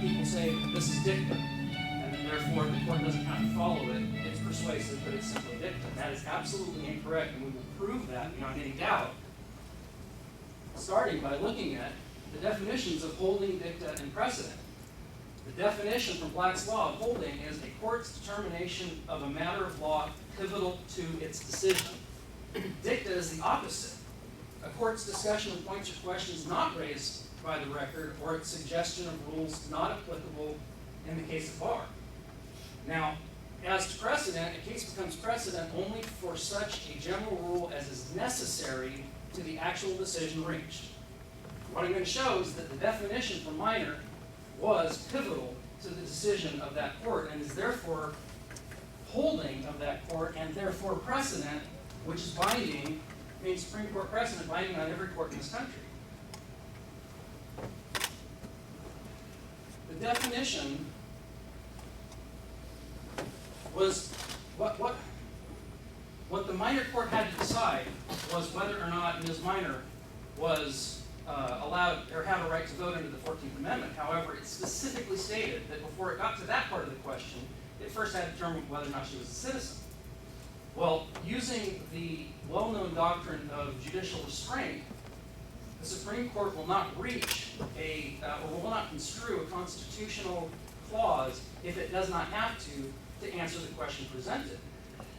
people say this is dicta, and then therefore the court doesn't have to follow it. It's persuasive, but it's simply dicta. That is absolutely incorrect, and we will prove that beyond any doubt, starting by looking at the definitions of holding, dicta, and precedent. The definition from Black's Law of holding is a court's determination of a matter of law pivotal to its decision. Dicta is the opposite. A court's discussion of points or questions not raised by the record or its suggestion of rules not applicable in the case of bar. Now, as to precedent, a case becomes precedent only for such a general rule as is necessary to the actual decision reached. What I'm going to show is that the definition for minor was pivotal to the decision of that court and is therefore holding of that court and therefore precedent, which is binding, means Supreme Court precedent binding on every court in this country. The definition was what the minor court had to decide was whether or not Ms. Minor was allowed or had a right to vote under the 14th Amendment. However, it specifically stated that before it got to that part of the question, it first had to determine whether or not she was a citizen. Well, using the well-known doctrine of judicial restraint, the Supreme Court will not reach or will not construe a constitutional clause if it does not have to answer the question presented.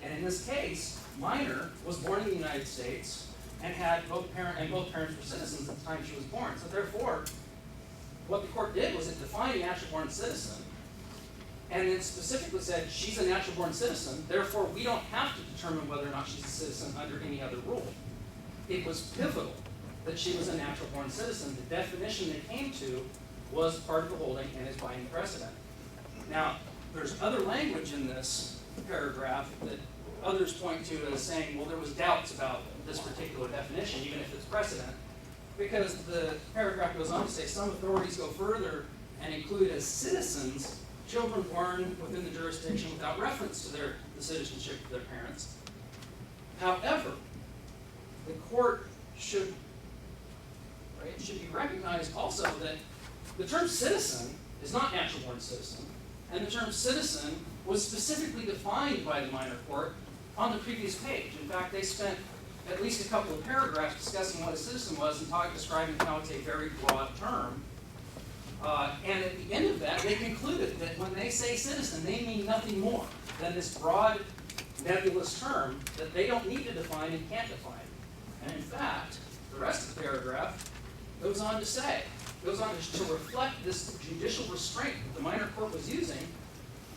And in this case, Minor was born in the United States and had both parents were citizens at the time she was born. So therefore, what the court did was it defined a natural-born citizen, and it specifically said she's a natural-born citizen. Therefore, we don't have to determine whether or not she's a citizen under any other rule. It was pivotal that she was a natural-born citizen. The definition they came to was part of the holding and is binding precedent. Now, there's other language in this paragraph that others point to as saying, well, there was doubts about this particular definition, even if it's precedent, because the paragraph goes on to say some authorities go further and include as citizens children born within the jurisdiction without reference to the citizenship of their parents. However, the court should be recognized also that the term citizen is not natural-born citizen, and the term citizen was specifically defined by the minor court on the previous page. In fact, they spent at least a couple of paragraphs discussing what a citizen was and describing how it's a very broad term. And at the end of that, they concluded that when they say citizen, they mean nothing more than this broad, nebulous term that they don't need to define and can't define. And in fact, the rest of the paragraph goes on to reflect this judicial restraint that the minor court was using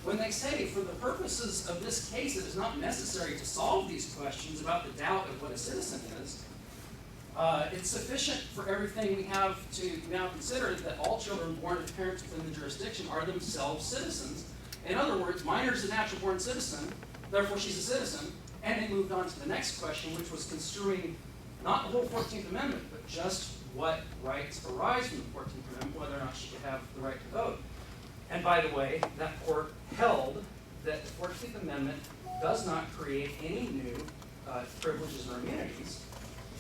when they say, for the purposes of this case, it is not necessary to solve these questions about the doubt of what a citizen is. It's sufficient for everything we have to now consider that all children born of parents within the jurisdiction are themselves citizens. In other words, Minor's a natural-born citizen, therefore she's a citizen, and they moved on to the next question, which was construing not the whole 14th Amendment, but just what rights arise from the 14th Amendment, whether or not she could have the right to vote. And by the way, that court held that the 14th Amendment does not create any new privileges or immunities.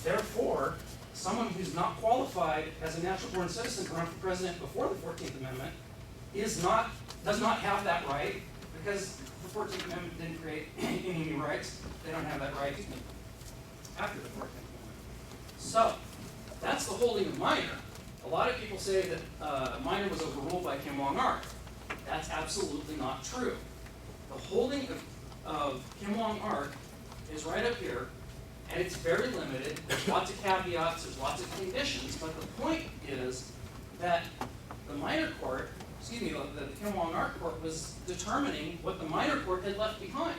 Therefore, someone who's not qualified as a natural-born citizen to run for president before the 14th Amendment does not have that right, because the 14th Amendment didn't create any new rights. They don't have that right after the 14th Amendment. So, that's the holding of Minor. A lot of people say that Minor was overruled by Kim Wong-Ark. That's absolutely not true. The holding of Kim Wong-Ark is right up here, and it's very limited. There's lots of caveats, there's lots of conditions, but the point is that the minor court, the Kim Wong-Ark court was determining what the minor court had left behind.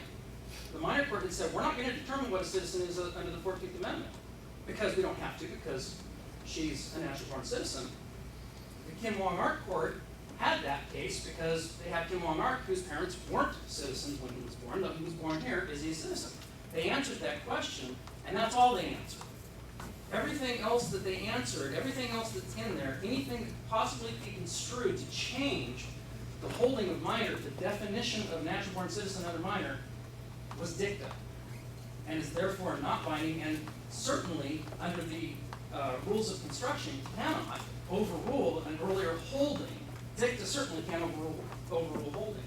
The minor court had said, we're not going to determine what a citizen is under the 14th Amendment, because we don't have to, because she's a natural-born citizen. The Kim Wong-Ark court had that case because they had Kim Wong-Ark, whose parents weren't citizens when he was born, though he was born here. Is he a citizen? They answered that question, and that's all they answered. Everything else that they answered, everything else that's in there, anything that could possibly be construed to change the holding of Minor, the definition of natural-born citizen under Minor, was dicta, and is therefore not binding, and certainly under the rules of construction cannot overrule an earlier holding dicta certainly can't overrule holding.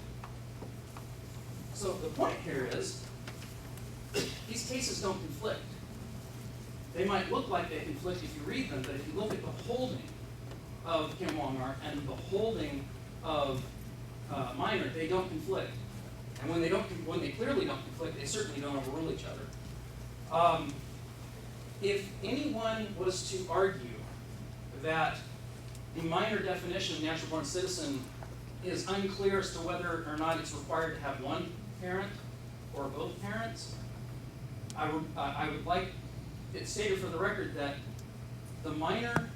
So the point here is, these cases don't conflict. They might look like they conflict if you read them, but if you look at the holding of Kim Wong-Art and the holding of Minor, they don't conflict. And when they clearly don't conflict, they certainly don't overrule each other. If anyone was to argue that the Minor definition of natural-born citizen is unclear as to whether or not it's required to have one parent or both parents, I would like it stated for the record that the Minor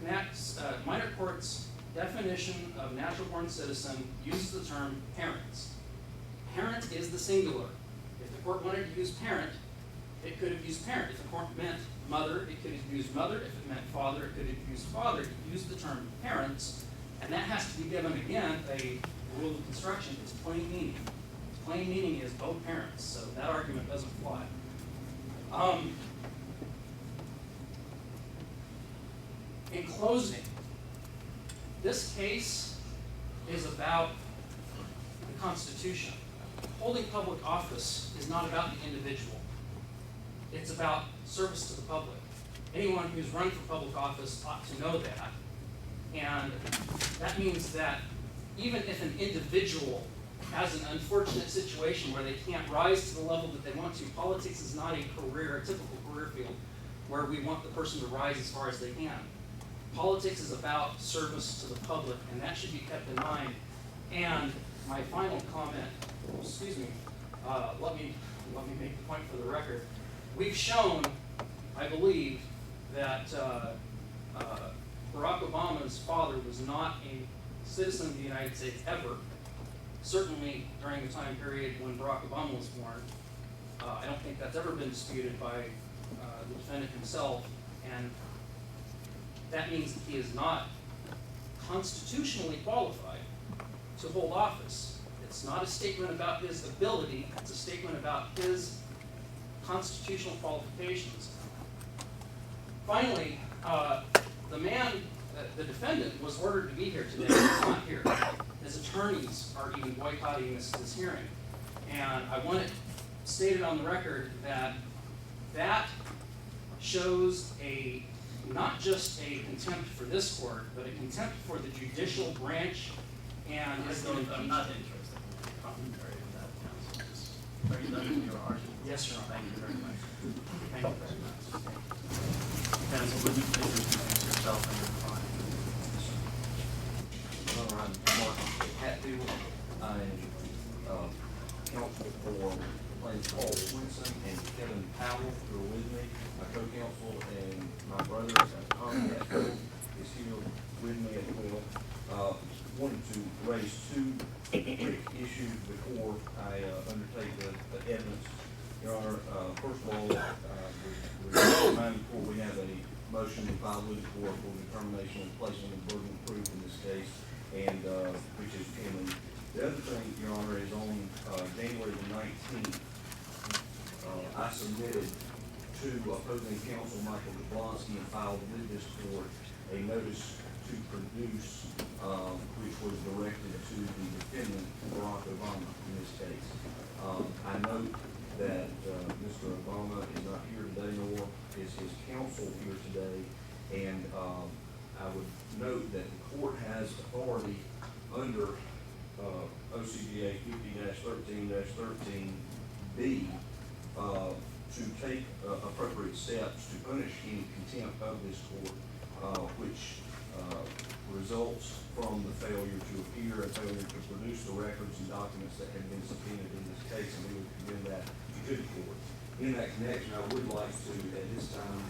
Court's definition of natural-born citizen uses the term parents. Parent is the singular. If the court wanted to use parent, it could have used parent. If the court meant mother, it could have used mother. If it meant father, it could have used father. It used the term parents, and that has to be given, again, a rule of construction. It's plain meaning. Plain meaning is both parents, so that argument doesn't fly. In closing, this case is about the Constitution. Holding public office is not about the individual. It's about service to the public. Anyone who's run for public office ought to know that. And that means that even if an individual has an unfortunate situation where they can't rise to the level that they want to, politics is not a typical career field where we want the person to rise as far as they can. Politics is about service to the public, and that should be kept in mind. And my final comment, let me make the point for the record. We've shown, I believe, that Barack Obama's father was not a citizen of the United States ever, certainly during the time period when Barack Obama was born. I don't think that's ever been disputed by the defendant himself, and that means that he is not constitutionally qualified to hold office. It's not a statement about his ability, it's a statement about his constitutional qualifications. Finally, the defendant was ordered to be here today. He's not here. His attorneys are even boycotting this hearing. And I want it stated on the record that shows not just a contempt for this court, but a contempt for the judicial branch and I'm not interested in the commentary of that, counsel. Just are you done with your argument? Yes, Your Honor. Thank you very much. Thank you very much. Counsel, would you please introduce yourself and your client? I'm Mark Hatfield. I am counsel for plaintiffs Paul Swinson and Kevin Powell, who are with me, my co-counsel, and my brother, Tom Hatfield, is here with me as well. Wanted to raise two quick issues before I undertake the evidence. Your Honor, first of all, we remind before we have a motion to file with the court for determination of placing the burden of proof in this case, and which is pending. The other thing, Your Honor, is on January the 19th, I submitted to opposing counsel Michael Jablonski and filed with this court a notice to produce, which was directed to the defendant, Barack Obama, in this case. I note that Mr. Obama is not here today, nor is his counsel here today, and I would note that the court has authority under OCGA 50-13-13B to take appropriate steps to punish any contempt of this court, which results from the failure to appear and failure to produce the records and documents that have been subpoenaed in this case, and we would commend that to the court. In that connection, I would like to, at this time,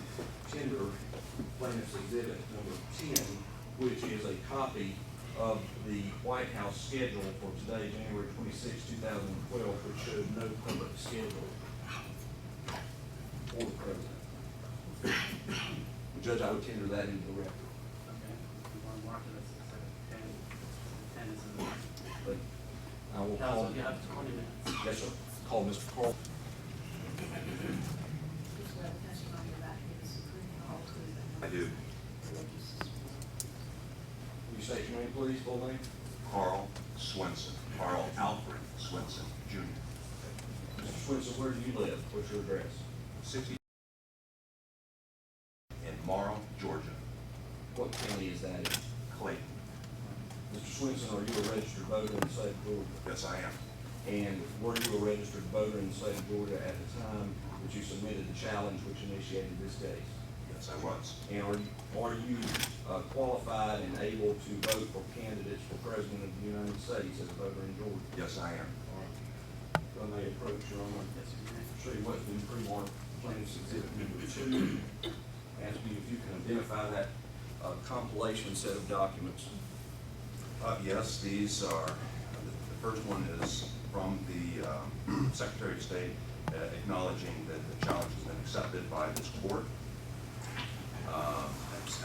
tender plaintiff's exhibit number 10, which is a copy of the White House schedule for today, January 26, 2012, which shows no public schedule for the president. Judge, I would tender that into the record. Okay. You want to mark it as exhibit 10? 10 is in the But I will call. counsel, you have 20 minutes. Yes, sir. Call Mr. Carl. I do. Will you state your name, please, full name? Carl Swenson, Carl Alfred Swenson, Jr. Mr. Swenson, where do you live? What's your address? 60 in Morrow, Georgia. What county is that in? Clayton. Mr. Swenson, are you a registered voter in the state of Georgia? Yes, I am. And were you a registered voter in the state of Georgia at the time that you submitted the challenge which initiated this case? Yes, I was. And are you qualified and able to vote for candidates for President of the United States as a voter in Georgia? Yes, I am. All right. If I may approach your honor. Yes, you may. Show you what's been pre-marked plaintiff's exhibit number 2. Ask you if you can identify that compilation set of documents. Yes, these are, the first one is from the Secretary of State acknowledging that the challenge has been accepted by this court,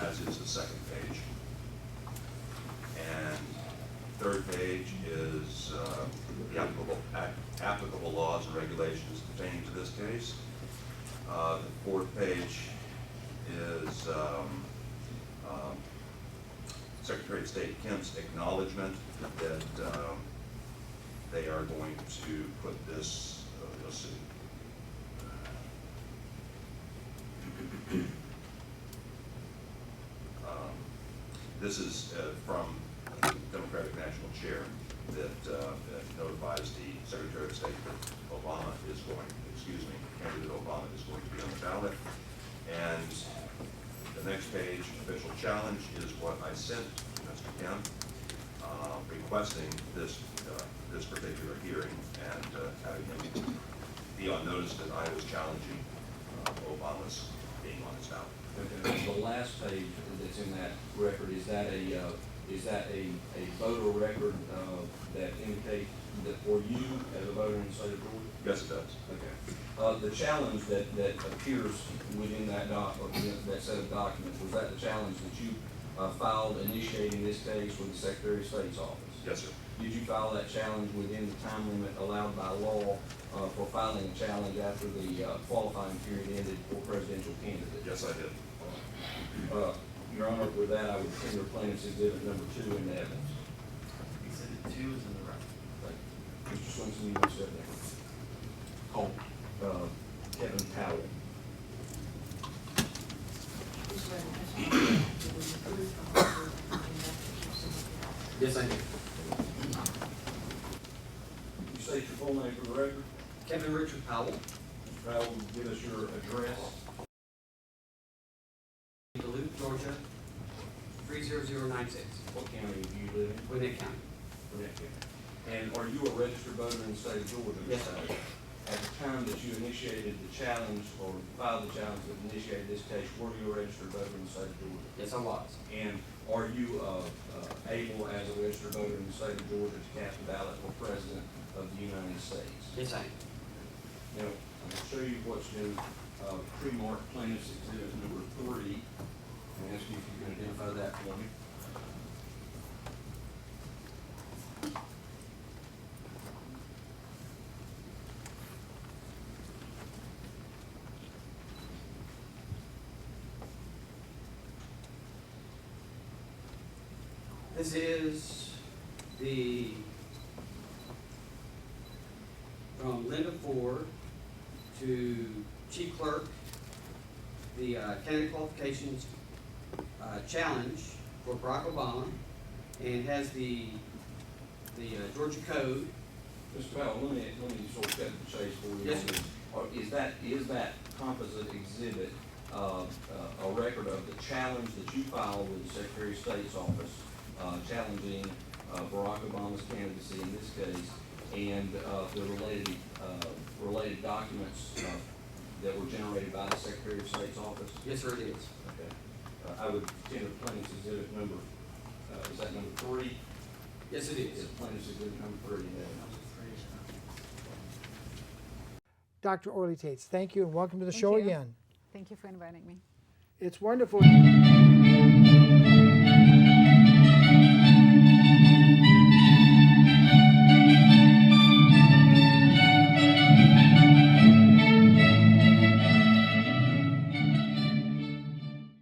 as is the second page. And third page is the applicable laws and regulations pertaining to this case. The fourth page is Secretary of State Kemp's acknowledgement that they are going to put this, let's see. This is from the Democratic National Chair that notifies the Secretary of State that candidate Obama is going to be on the ballot. And the next page, official challenge, is what I sent to Mr. Kemp, requesting this particular hearing and having him be on notice that I was challenging Obama's being on his ballot. Okay. The last page that's in that record, is that a voter record that indicates that for you as a voter in the state of Georgia? Yes, it does. Okay. The challenge that appears within that that set of documents, was that the challenge that you filed initiating this case with the Secretary of State's office? Yes, sir. Did you file that challenge within the time limit allowed by law for filing a challenge after the qualifying period ended for presidential candidate? Yes, I did. Your Honor, with that, I would tender plaintiff's exhibit number 2 in the evidence. Exhibit 2 is in the record. Mr. Swenson, you may step down. Cole. Kevin Powell. Yes, I do. You state your full name for the record. Kevin Richard Powell, Mr. Powell, give us your address. Duluth, Georgia, 30096, What county do you live in? Gwinnett County. Gwinnett County. And are you a registered voter in the state of Georgia? Yes, I am. At the time that you initiated the challenge or filed the challenge that initiated this case, were you a registered voter in the state of Georgia? Yes, I was. And are you able, as a registered voter in the state of Georgia, to cast a ballot for President of the United States? Yes, I am. Now, I'm going to show you what's been pre-marked plaintiff's exhibit number 3, and ask you if you can identify that for me. This is the, from Linda Ford to Chief Clerk, the candidate qualifications challenge for Barack Obama, and has the Georgia Code. Mr. Powell, let me sort of cut the chase for you. Yes, sir. Is that composite exhibit a record of the challenge that you filed with the Secretary of State's office challenging Barack Obama's candidacy in this case, and the related documents that were generated by the Secretary of State's office? Yes, sir, it is. Okay. I would tender plaintiff's exhibit number, is that number 3? Yes, it is. Plaintiff's exhibit number 3. Dr. Orly Tates, thank you and welcome to the Thank show you. again. Thank you for inviting me. It's wonderful.